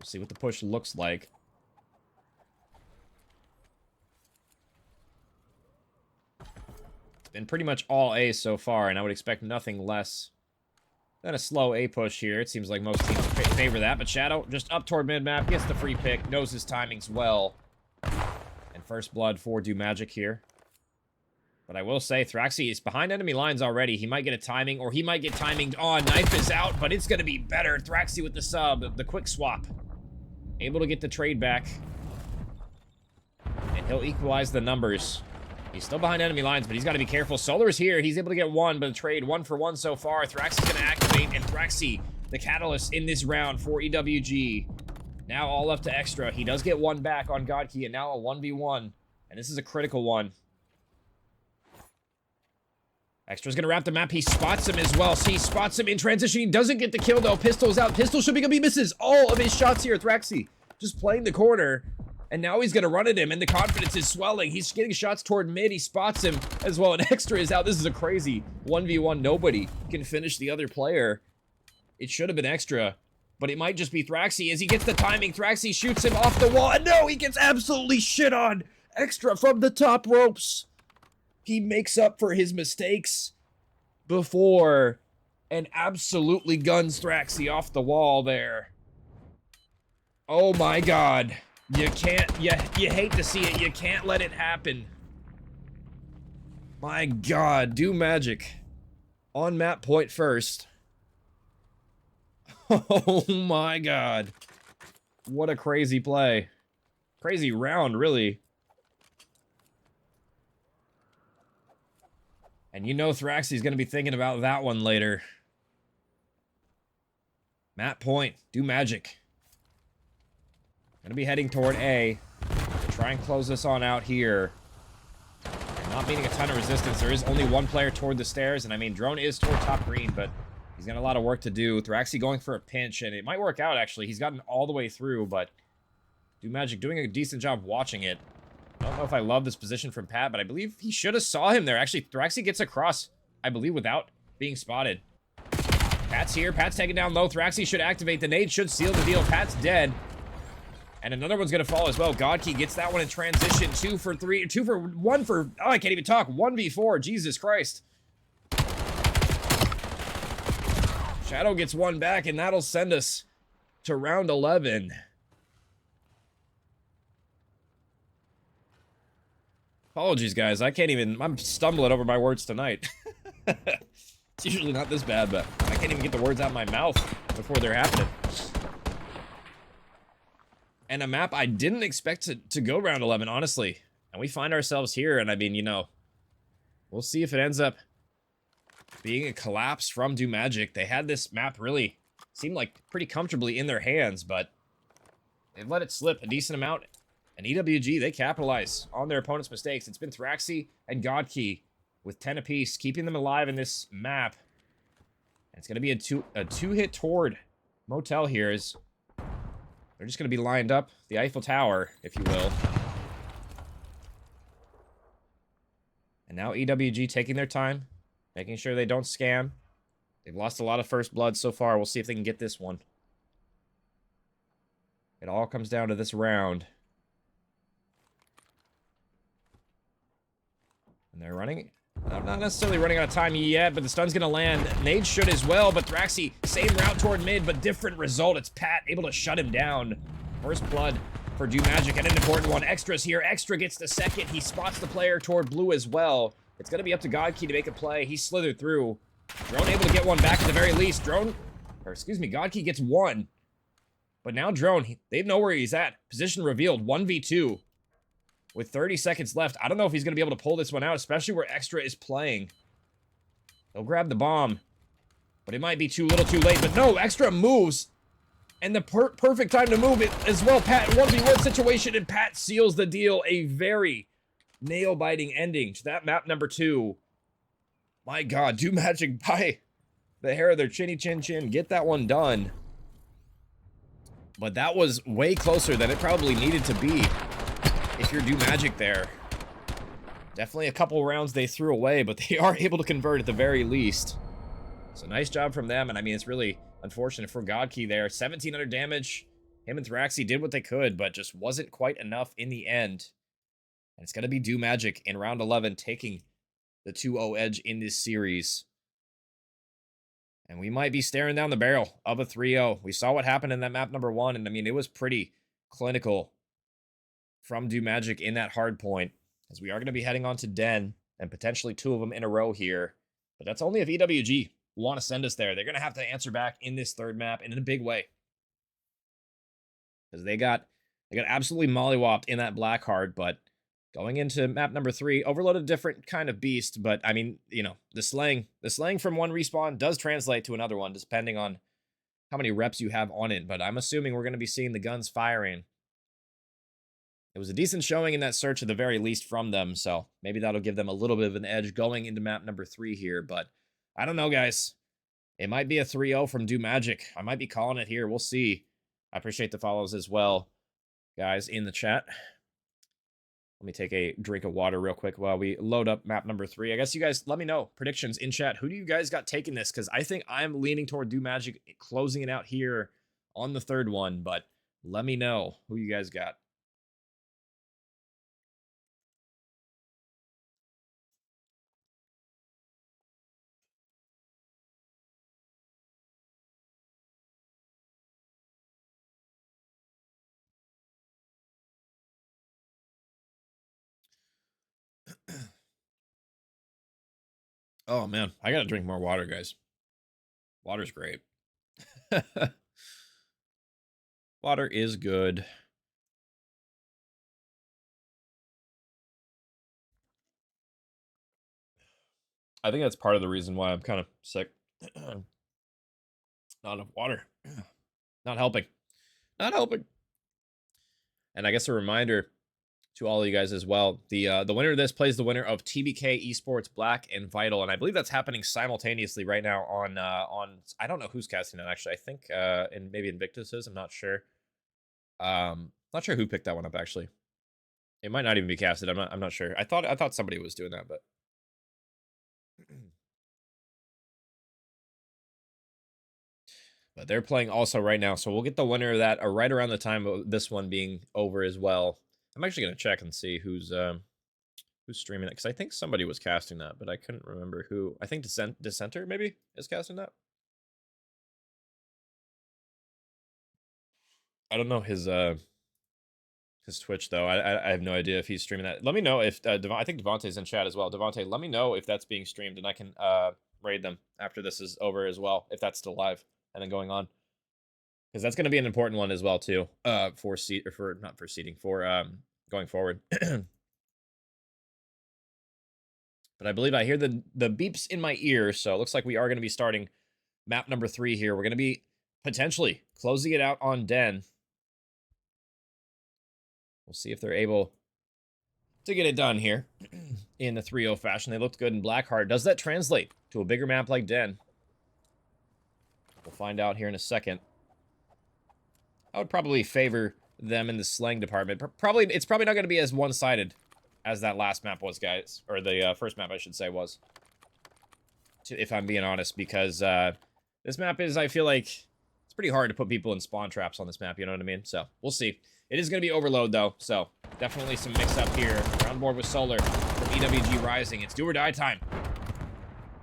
see what the push looks like. It's been pretty much all A so far, and I would expect nothing less than a slow A push here. It seems like most teams favor that, but Shadow just up toward mid-map, gets the free pick, knows his timings well. And first blood for DUMAGIC here. But I will say, Thraxi is behind enemy lines already. He might get a timing, or he might get timing. Oh, knife is out, but it's going to be better. Thraxi with the sub, the quick swap. Able to get the trade back. And he'll equalize the numbers. He's still behind enemy lines, but he's got to be careful. Solar's here. He's able to get one, but the trade 1-for-1 so far. Thraxi's going to activate, and Thraxi, the catalyst in this round for EWG. Now all up to Extra. He does get one back on Godkey, and now a 1v1. And this is a critical one. Extra's gonna wrap the map. He spots him as well. So he spots him in transition. He doesn't get the kill though. Pistol's out. Pistol should be gonna be misses all of his shots here. Thraxi just playing the corner. And now he's gonna run at him, and the confidence is swelling. He's getting shots toward mid. He spots him as well. And Extra is out. This is a crazy 1v1. Nobody can finish the other player. It should have been Extra, but it might just be Thraxi as he gets the timing. Thraxi shoots him off the wall. And no, he gets absolutely shit on. Extra from the top ropes. He makes up for his mistakes before and absolutely guns Thraxi off the wall there. Oh my god. You can't, you hate to see it. You can't let it happen. My god, DUMAGIC on map point first. Oh my god. What a crazy play. Crazy round, really. And you know Thraxi's going to be thinking about that one later. Map point, DUMAGIC. Going to be heading toward A. Try and close this on out here. Not meeting a ton of resistance. There is only one player toward the stairs. And I mean, Drone is toward top green, but he's got a lot of work to do. Thraxi going for a pinch, and it might work out, actually. He's gotten all the way through, but DUMAGIC doing a decent job watching it. I don't know if I love this position from Pat, but I believe he should have saw him there. Actually, Thraxi gets across, I believe, without being spotted. Pat's here. Pat's taken down low. Thraxi should activate. The nade should seal the deal. Pat's dead. And another one's going to fall as well. Godkey gets that one in transition. 2 for 3. 2 for 1 for... Oh, I can't even talk. 1v4. Jesus Christ. Shadow gets one back, and that'll send us to round 11. Apologies, guys. I can't even... I'm stumbling over my words tonight. It's usually not this bad, but I can't even get the words out of my mouth before they're happening. And a map I didn't expect to go round 11, honestly. And we find ourselves here, and I mean, you know, we'll see if it ends up being a collapse from DUMAGIC. They had this map really seemed like pretty comfortably in their hands, but they've let it slip a decent amount. And EWG, they capitalize on their opponent's mistakes. It's been Thraxi and Godkey with 10 apiece, keeping them alive in this map. And it's going to be a two-hit toward Motel here. As they're just going to be lined up, the Eiffel Tower, if you will. And now EWG taking their time, making sure they don't scam. They've lost a lot of first blood so far. We'll see if they can get this one. It all comes down to this round. And they're running... not necessarily running out of time yet, but the stun's going to land. Nade should as well, but Thraxi, same route toward mid, but different result. It's Pat able to shut him down. First blood for DUMAGIC, and an important one. Extra's here. Extra gets the second. He spots the player toward blue as well. It's going to be up to Godkey to make a play. He slithered through. Drone able to get one back at the very least. Godkey gets one. But now Drone, they know where he's at. Position revealed, 1v2. With 30 seconds left, I don't know if he's going to be able to pull this one out, especially where Extra is playing. He'll grab the bomb, but it might be too little too late. But no, Extra moves, and the perfect time to move it as well. Pat, 1v1 situation, and Pat seals the deal. A very nail-biting ending to that map number 2. My God, DUMAGIC by the hair of their chinny chin chin. Get that one done. But that was way closer than it probably needed to be. If you're DUMAGIC there. Definitely a couple rounds they threw away, but they are able to convert at the very least. So nice job from them, and I mean, it's really unfortunate for Godkey there. 1,700 damage. Him and Thraxi did what they could, but just wasn't quite enough in the end. And it's going to be DUMAGIC in round 11 taking the 2-0 edge in this series. And we might be staring down the barrel of a 3-0. We saw what happened in that map number 1, and I mean, it was pretty clinical from DUMAGIC in that hard point, as we are going to be heading on to Den, and potentially 2 of them in a row here. But that's only if EWG want to send us there. They're going to have to answer back in this third map and in a big way. Because they got absolutely mollywopped in that black card, but going into map number 3, Overload a different kind of beast, but I mean, you know, the slang from one respawn does translate to another one, depending on how many reps you have on it, but I'm assuming we're going to be seeing the guns firing. It was a decent showing in that search at the very least from them, so maybe that'll give them a little bit of an edge going into map number 3 here, but I don't know, guys. It might be a 3-0 from DUMAGIC. I might be calling it here. We'll see. I appreciate the follows as well, guys, in the chat. Let me take a drink of water real quick while we load up map number 3. I guess you guys let me know predictions in chat. Who do you guys got taking this? Because I think I'm leaning toward DUMAGIC closing it out here on the third one, but let me know who you guys got. Oh, man. I got to drink more water, guys. Water's great. Water is good. I think that's part of the reason why I'm kind of sick. Not enough water. Not helping. Not helping. And I guess a reminder to all of you guys as well. The winner of this plays the winner of TBK Esports Black and Vital, and I believe that's happening simultaneously right now on I don't know who's casting it actually. I think and maybe Invictus is. I'm not sure. Not sure who picked that one up actually. It might not even be casted. I'm not sure. I thought somebody was doing that, but but they're playing also right now, so we'll get the winner of that right around the time of this one being over as well. I'm actually gonna check and see who's streaming it, because I think somebody was casting that, but I couldn't remember who. I think Dissenter maybe is casting that. I don't know his Twitch though. I have no idea if he's streaming that. Let me know if I think Devontae's in chat as well. Devontae, let me know if that's being streamed, and I can raid them after this is over as well, if that's still live and then going on, because that's going to be an important one as well too. For going forward. But I believe I hear the beeps in my ear, so it looks like we are going to be starting map number 3 here. We're going to be potentially closing it out on Den. We'll see if they're able to get it done here in the 3-0 fashion. They looked good in Blackheart. Does that translate to a bigger map like Den? We'll find out here in a second. I would probably favor them in the slang department. It's probably not going to be as one-sided as that last map was, guys. Or the first map, I should say, was. If I'm being honest, because this map is, I feel like, it's pretty hard to put people in spawn traps on this map, you know what I mean? So, we'll see. It is going to be Overload, though, so definitely some mix-up here. We're on board with Solar from EWG Rising. It's do or die time.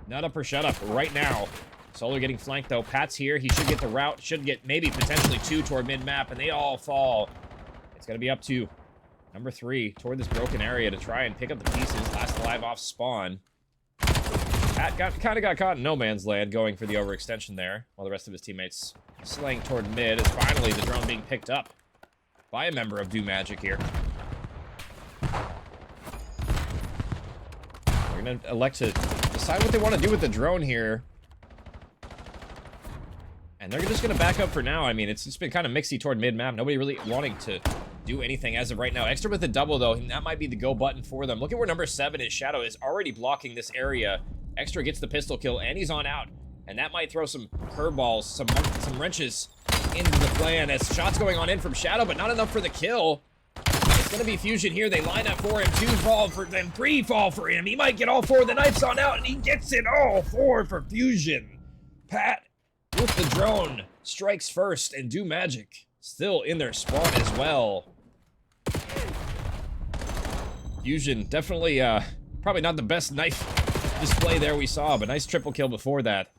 Nut up or shut up right now. Solar getting flanked, though. Pat's here. He should get the route. Should get maybe potentially 2 toward mid-map, and they all fall. It's going to be up to number 3 toward this broken area to try and pick up the pieces. Last alive off spawn. Pat kind of got caught in no man's land going for the overextension there, while the rest of his teammates slaying toward mid. As finally the drone being picked up by a member of DUMAGIC here. They're going to elect to decide what they want to do with the drone here. And they're just going to back up for now. I mean, it's just been kind of mixy toward mid-map. Nobody really wanting to do anything as of right now. Extra with the double, though, and that might be the go button for them. Look at where number 7 is. Shadow is already blocking this area. Extra gets the pistol kill, and he's on out. And that might throw some curveballs, some wrenches into the plan as shots going on in from Shadow, but not enough for the kill. It's going to be Fusion here. They line up for him. 2 fall for them. 3 fall for him. He might get all 4. The knife's on out, and he gets it all 4 for Fusion. Pat with the drone strikes first, and DUMAGIC still in their spawn as well. Fusion definitely probably not the best knife display there we saw, but nice triple kill before that.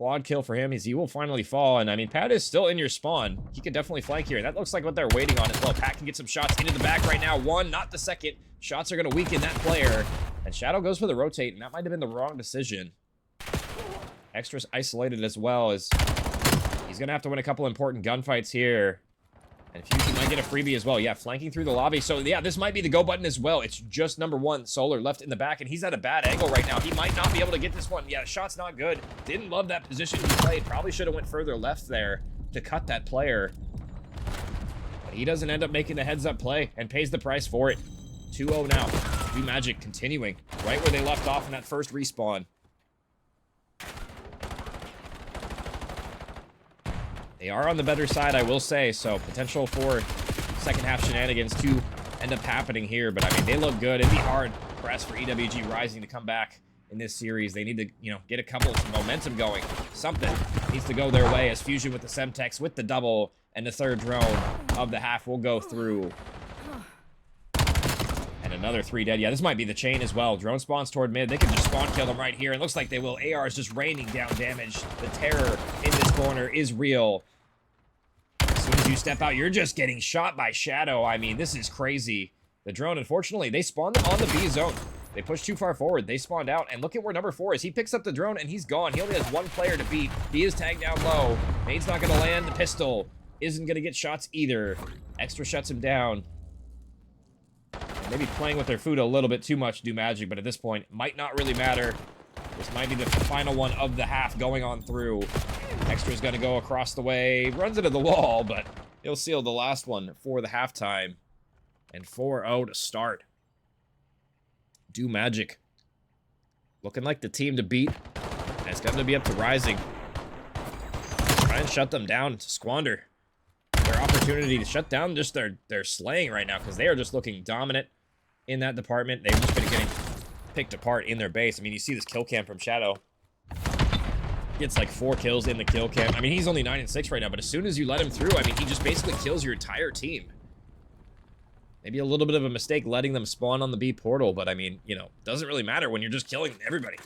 quad kill for him. He will finally fall, and I mean, Pat is still in your spawn. He could definitely flank here. That looks like what they're waiting on as well. Pat can get some shots into the back right now. One, not the second. Shots are going to weaken that player, and Shadow goes for the rotate, and that might have been the wrong decision. Extra's isolated as well, as he's going to have to win a couple important gunfights here. And Fusion might get a freebie as well. Yeah, flanking through the lobby. So, yeah, this might be the go button as well. It's just number one, Solar, left in the back, and he's at a bad angle right now. He might not be able to get this one. Yeah, shot's not good. Didn't love that position he played. Probably should have went further left there to cut that player. But he doesn't end up making the heads-up play and pays the price for it. 2-0 now. DUMAGIC continuing right where they left off in that first respawn. They are on the better side, I will say, so potential for second half shenanigans to end up happening here. But, I mean, they look good. It'd be hard press for EWG Rising to come back in this series. They need to, you know, get a couple of momentum going. Something needs to go their way as Fusion with the Semtex, with the double, and the third drone of the half will go through. And another 3 dead. Yeah, this might be the chain as well. Drone spawns toward mid. They can just spawn kill them right here. It looks like they will. AR is just raining down damage. The terror in this corner is real. As soon as you step out, you're just getting shot by Shadow. I mean, this is crazy. The drone, unfortunately, they spawned them on the B zone. They pushed too far forward. They spawned out, and look at where number 4 is. He picks up the drone, and he's gone. He only has 1 player to beat. He is tagged down low. Nade's not going to land. The pistol isn't going to get shots either. Extra shuts him down. Maybe playing with their food a little bit too much, DUMAGIC, but at this point, might not really matter. This might be the final one of the half going on through. Extra's going to go across the way, runs into the wall, but he'll seal the last one for the halftime. And 4-0 to start. DUMAGIC looking like the team to beat. And it's going to be up to Rising. Try and shut them down, to squander their opportunity to shut down just their slaying right now, because they are just looking dominant in that department. They've just been getting picked apart in their base. I mean, you see this kill cam from Shadow. Gets like 4 kills in the kill cam. I mean, he's only 9 and 6 right now, but as soon as you let him through, I mean, he just basically kills your entire team. Maybe a little bit of a mistake letting them spawn on the B portal, but I mean, you know, doesn't really matter when you're just killing everybody.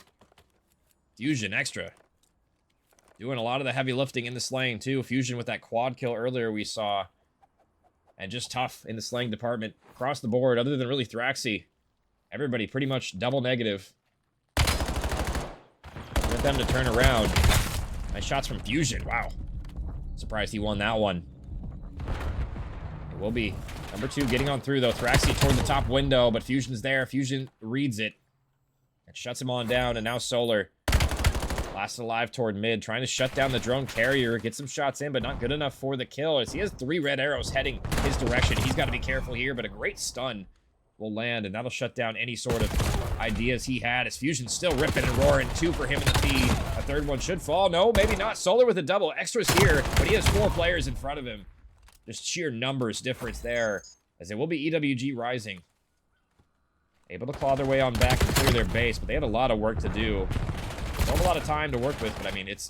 Fusion Extra doing a lot of the heavy lifting in the slaying too. Fusion with that quad kill earlier we saw. And just tough in the slaying department. Across the board, other than really Thraxy. Everybody pretty much double negative. Get them to turn around. Nice shots from Fusion. Wow. Surprised he won that one. It will be number 2 getting on through though. Thraxy toward the top window, but Fusion's there. Fusion reads it. And shuts him on down, and now Solar. Last alive toward mid, trying to shut down the drone carrier, get some shots in, but not good enough for the kill, as he has 3 red arrows heading his direction. He's got to be careful here, but a great stun will land, and that'll shut down any sort of ideas he had, as Fusion's still ripping and roaring. 2 for him in the feed. A third one should fall. No, maybe not. Solar with a double. Extra's here, but he has 4 players in front of him. Just sheer numbers difference there, as it will be EWG Rising. Able to claw their way on back and clear their base, but they had a lot of work to do. Don't have a lot of time to work with, but I mean, it's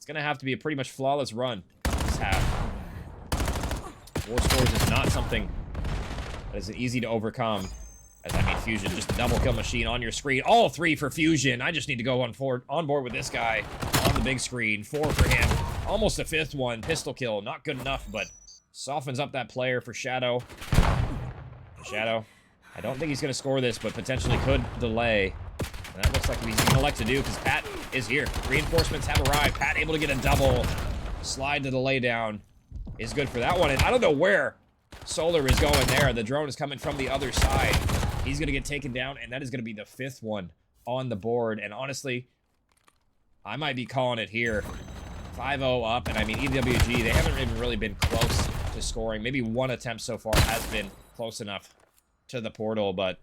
going to have to be a pretty much flawless run this half. 4 scores is not something that is easy to overcome. As I mean, Fusion, just a double kill machine on your screen. All 3 for Fusion. I just need to go on board with this guy on the big screen. 4 for him. Almost a 5th one. Pistol kill. Not good enough, but softens up that player for Shadow. Shadow, I don't think he's going to score this, but potentially could delay. And that looks like he's going to elect to do, because Pat is here. Reinforcements have arrived. Pat able to get a double. Slide to the laydown is good for that one. And I don't know where Solar is going there. The drone is coming from the other side. He's going to get taken down, and that is going to be the 5th one on the board. And honestly, I might be calling it here. 5-0 up, and I mean, EWG, they haven't even really been close to scoring. Maybe 1 attempt so far has been close enough to the portal, but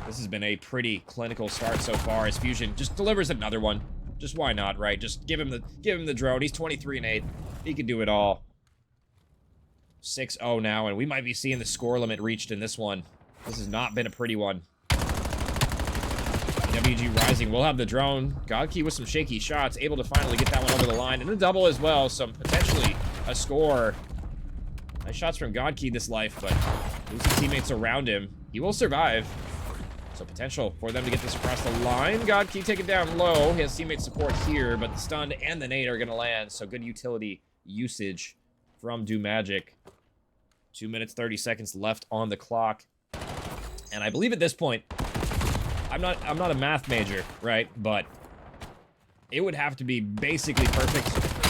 this has been a pretty clinical start so far, as Fusion just delivers another one. Just why not, right? Just give him the drone. He's 23 and 8. He can do it all. 6-0 now, and we might be seeing the score limit reached in this one. This has not been a pretty one. WG Rising will have the drone. Godkey with some shaky shots, able to finally get that one over the line, and a double as well, so potentially a score. Nice shots from Godkey this life, but losing teammates around him. He will survive. So potential for them to get this across the line. God, can you take it down low? He has teammate support here, but the stun and the nade are going to land. So good utility usage from DUMAGIC. 2 minutes, 30 seconds left on the clock. And I believe at this point, I'm not a math major, right? But it would have to be basically perfect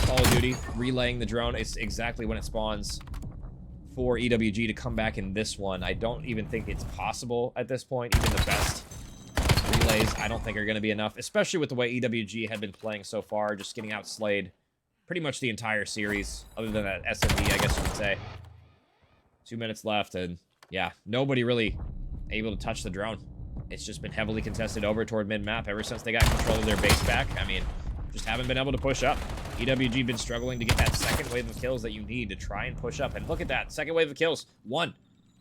Call of Duty. Relaying the drone is exactly when it spawns for EWG to come back in this one. I don't even think it's possible at this point. Even the best relays, I don't think are going to be enough, especially with the way EWG had been playing so far, just getting outslayed pretty much the entire series, other than that SMD, I guess you would say. 2 minutes left, and yeah, nobody really able to touch the drone. It's just been heavily contested over toward mid-map ever since they got control of their base back. I mean, just haven't been able to push up. EWG been struggling to get that second wave of kills that you need to try and push up. And look at that, second wave of kills, won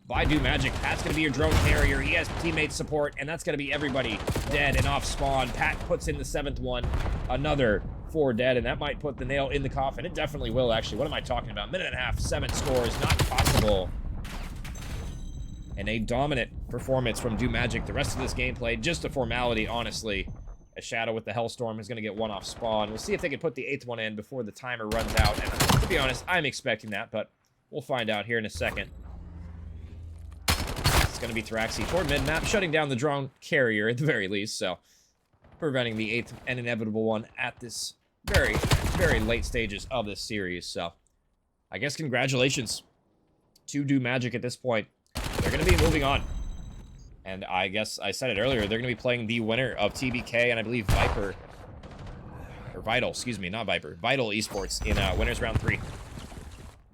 by DUMAGIC. Pat's gonna be your drone carrier. He has teammate support, and that's gonna be everybody dead and off spawn. Pat puts in the 7th one, another 4 dead, and that might put the nail in the coffin. It definitely will, actually. What am I talking about? Minute and a half, 7 scores, not possible. And a dominant performance from DUMAGIC. The rest of this gameplay, just a formality, honestly. A Shadow with the Hellstorm is going to get one off spawn. We'll see if they can put the 8th one in before the timer runs out. And to be honest, I'm expecting that, but we'll find out here in a second. It's going to be Thraxi toward mid-map, shutting down the drone carrier at the very least, so preventing the 8th and inevitable one at this very, very late stages of this series. So I guess congratulations to DUMAGIC at this point. They're going to be moving on. And I guess I said it earlier, they're going to be playing the winner of TBK and I believe Viper, or Vital, excuse me, not Viper, Vital Esports in Winners Round 3.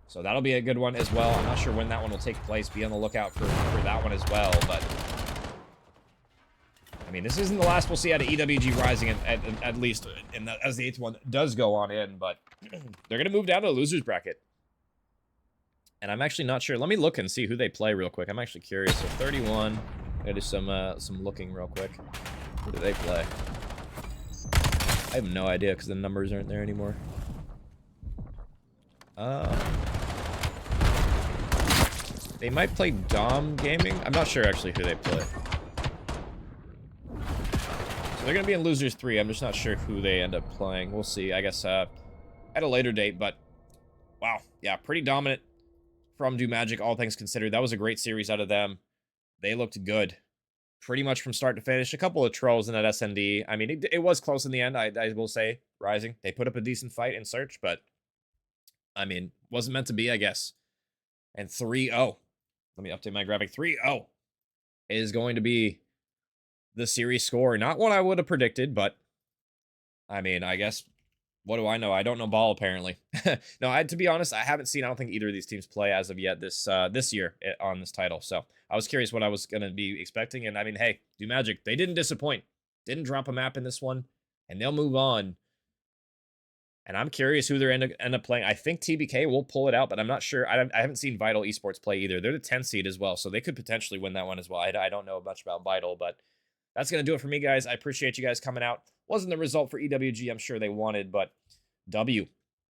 So that'll be a good one as well. I'm not sure when that one will take place. Be on the lookout for that one as well. But, I mean, this isn't the last we'll see out of EWG Rising, at least, and as the 8th one does go on in. But they're going to move down to the losers bracket. And I'm actually not sure. Let me look and see who they play real quick. I'm actually curious. So 31... I gotta do some looking real quick. Who do they play? I have no idea because the numbers aren't there anymore. They might play Dom Gaming. I'm not sure actually who they play. So they're gonna be in Losers 3. I'm just not sure who they end up playing. We'll see. I guess at a later date. But wow, yeah, pretty dominant from DUMAGIC, all things considered. That was a great series out of them. They looked good pretty much from start to finish. A couple of trolls in that SND. I mean, it was close in the end, I will say. Rising. They put up a decent fight in Search, but, I mean, wasn't meant to be, I guess. And 3-0. Let me update my graphic. 3-0 is going to be the series score. Not what I would have predicted, but, I mean, I guess, what do I know? I don't know ball, apparently. No, to be honest, I haven't seen, I don't think either of these teams play as of yet this year on this title. So I was curious what I was going to be expecting. And I mean, hey, DUMAGIC, they didn't disappoint. Didn't drop a map in this one. And they'll move on. And I'm curious who they're end up playing. I think TBK will pull it out, but I'm not sure. I haven't seen Vital Esports play either. They're the 10th seed as well, so they could potentially win that one as well. I don't know much about Vital, but that's going to do it for me, guys. I appreciate you guys coming out. Wasn't the result for EWG I'm sure they wanted, but W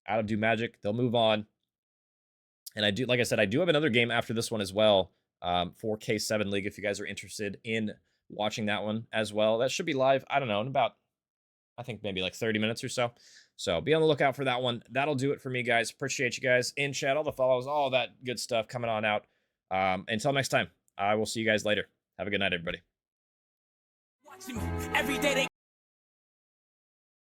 out of DUMAGIC. They'll move on. And I do, like I said, I do have another game after this one as well for K7 League if you guys are interested in watching that one as well. That should be live, I don't know, in about, I think maybe like 30 minutes or so. So be on the lookout for that one. That'll do it for me, guys. Appreciate you guys in chat, all the follows, all that good stuff coming on out. Until next time, I will see you guys later. Have a good night, everybody. Every day they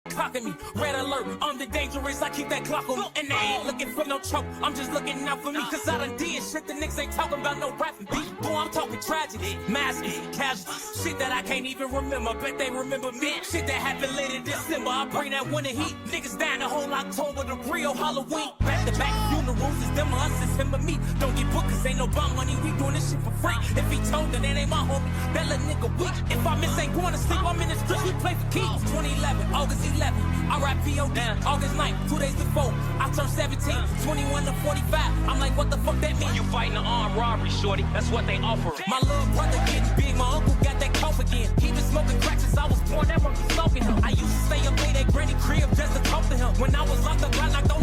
clocking me, red alert, I'm the dangerous, I keep that clock on me, and they ain't looking for no choke, I'm just looking out for me, cause I done did shit, the niggas ain't talking about no rapping beat, boy, I'm talking tragedy, massive, casual, shit that I can't even remember, bet they remember me, shit that happened late in December, I bring that winter heat, niggas dying the whole October, the real Halloween, back to back funerals, is them or us, it's him or me, don't get booked cause ain't no bum money, we doing this shit for free, if he told her that ain't my homie, that little nigga weak, if I miss ain't going to sleep, I'm in the streets, we play for keys, 2011, August 11th, R.I.P.O.D. August 9th, 2 days before I turned 17, 21 to 45. I'm like, what the fuck that mean? You fighting an armed robbery, shorty. That's what they offer. My little brother getting big, my uncle got that cough again. He been smoking crack since I was born, that one was smoking him. I used to stay up late at Granny crib just to talk to him. When I was locked up, I knocked on